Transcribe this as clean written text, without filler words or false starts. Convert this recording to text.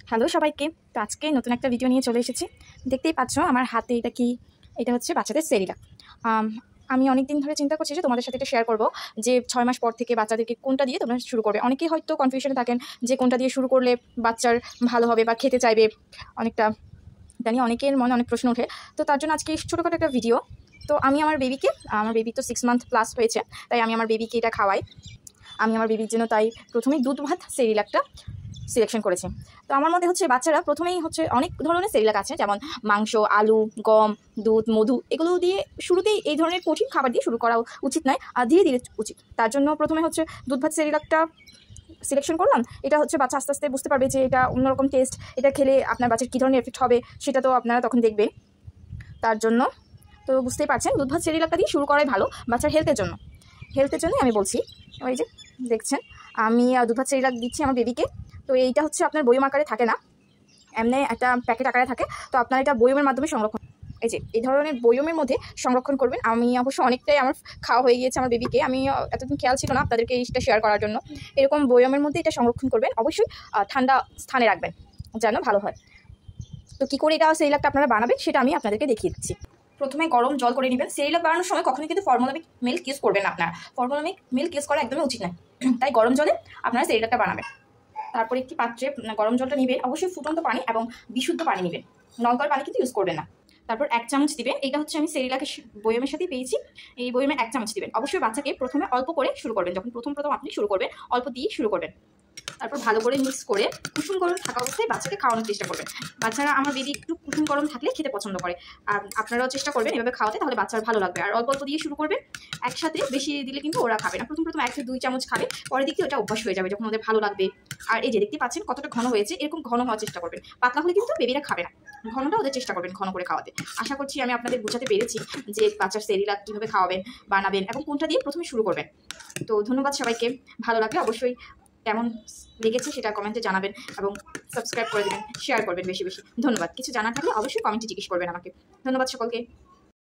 Hello সবাইকে। তো আজকে নতুন একটা ভিডিও নিয়ে চলে এসেছি। দেখতেই পাচ্ছ আমার হাতে এটা কি, এটা হচ্ছে বাচ্চাদের সেরিলাক। আমি অনেক দিন ধরে চিন্তা করছি যে তোমাদের সাথে এটা শেয়ার করবো যে 6 মাস পর থেকে বাচ্চাদেরকে কোনটা দিয়ে তোমরা শুরু করবে। অনেকেই হয়তো কনফিউশনে থাকেন যে কোনটা দিয়ে শুরু করলে বাচ্চার ভালো হবে বা খেতে চাইবে, অনেকটা জানি অনেকের মনে অনেক প্রশ্ন ওঠে। তো তার জন্য আজকে ছোটোখাটো একটা ভিডিও। তো আমি আমার বেবি তো 6 মান্থ প্লাস হয়েছে, তাই আমি আমার বেবিকে এটা খাওয়াই। আমি আমার বেবির জন্য তাই প্রথমেই দুধ ভাত সেরিলাকটা সিলেকশন করেছি। তো আমার মধ্যে হচ্ছে বাচ্চারা প্রথমেই হচ্ছে অনেক ধরনের সেরিলাক আছে, যেমন মাংস, আলু, গম, দুধ, মধু, এগুলো দিয়ে শুরুতেই এই ধরনের কঠিন খাবার দিয়ে শুরু করা উচিত নয়, আর ধীরে ধীরে উচিত। তার জন্য প্রথমে হচ্ছে দুধ ভাত সেরিলাকটা সিলেকশন করলাম। এটা হচ্ছে বাচ্চা আস্তে আস্তে বুঝতে পারবে যে এটা অন্যরকম টেস্ট, এটা খেলে আপনার বাচ্চার কী ধরনের এফেক্ট হবে সেটা তো আপনারা তখন দেখবেন। তার জন্য তো বুঝতেই পারছেন দুধ ভাত সেরিলাকটা দিয়ে শুরু করাই ভালো বাচ্চার হেলথের জন্যই আমি বলছি। ওই যে দেখছেন আমি দুধ ভাত সেরিলাক দিচ্ছি আমার বেবিকে। তো এইটা হচ্ছে আপনার বয়ম আকারে থাকে না, এমনি একটা প্যাকেট আকারে থাকে। তো আপনার এটা বয়মের মাধ্যমে সংরক্ষণ, এই ধরনের বয়মের মধ্যে সংরক্ষণ করবেন। আমি অবশ্য অনেকটাই আমার খাওয়া হয়ে গিয়েছে আমার বেবিকে, আমি এতদিন খেয়াল ছিল না আপনাদেরকে এইটা শেয়ার করার জন্য। এরকম বয়মের মধ্যে এটা সংরক্ষণ করবেন, অবশ্যই ঠান্ডা স্থানে রাখবেন যেন ভালো হয়। তো কী করে এটা সেরিলাকটা আপনারা বানাবেন সেটা আমি আপনাদেরকে দেখিয়ে দিচ্ছি। প্রথমে গরম জল করে নেবেন। সেরিলাক বানানোর সময় কখনোই কিন্তু ফর্মুলা মিল্ক ইউজ করবেন না, আপনার ফর্মুলা মিল্ক ইউজ করা একদমই উচিত নয়। তাই গরম জলে আপনারা সেরিলাকটা বানাবেন। তারপরে একটি পাত্রে গরম জলটা নেবেন, অবশ্যই ফুটন্ত পানি এবং বিশুদ্ধ পানি নেবেন, নলকল পানি কিন্তু ইউজ করবেন না। তারপর 1 চামচ দিবেন, এটা হচ্ছে আমি সেরিলাকের বয়মের সাথেই পেয়েছি, এই বয়মে 1 চামচ দিবেন। অবশ্যই বাচ্চাকে প্রথমে অল্প করে শুরু করবেন, যখন প্রথম আপনি শুরু করবেন অল্প দিয়ে শুরু করবেন। তারপর ভালো করে মিক্স করে কুসুম গরম থাকা অবস্থায় বাচ্চাকে খাওয়ানোর চেষ্টা করবেন। বাচ্চারা আমার বেবি একটু কুসুম গরম থাকলে খেতে পছন্দ করে, আর আপনারাও চেষ্টা করবেন এভাবে খাওয়াতে, তাহলে বাচ্চার ভালো লাগবে। আর অল্প অল্প দিয়ে শুরু করবেন, একসাথে বেশি দিলে কিন্তু ওরা খাবে না। প্রথম 1 থেকে 2 চামচ খাবে, পরে দিকে ওটা অভ্যাস হয়ে যাবে যখন ওদের ভালো লাগবে। আর এই যে দেখতে পাচ্ছেন কতটা ঘন হয়েছে, এরকম ঘন হওয়ার চেষ্টা করবেন। পাতলা হলে কিন্তু বেবিরা খাবে না, ঘনটা ওদের চেষ্টা করবেন ঘন করে খাওয়াতে। আশা করছি আমি আপনাদের বোঝাতে পেরেছি যে বাচ্চার সেরিলাক কীভাবে খাওয়াবেন, বানাবেন এবং কোনটা দিয়ে প্রথমে শুরু করবেন। তো ধন্যবাদ সবাইকে। ভালো লাগলে অবশ্যই কেমন লেগেছে সেটা কমেন্টে জানাবেন এবং সাবস্ক্রাইব করে দেবেন, শেয়ার করবেন বেশি বেশি। ধন্যবাদ। কিছু জানার থাকলে অবশ্যই কমেন্টে জিজ্ঞেস করবেন আমাকে। ধন্যবাদ সকলকে।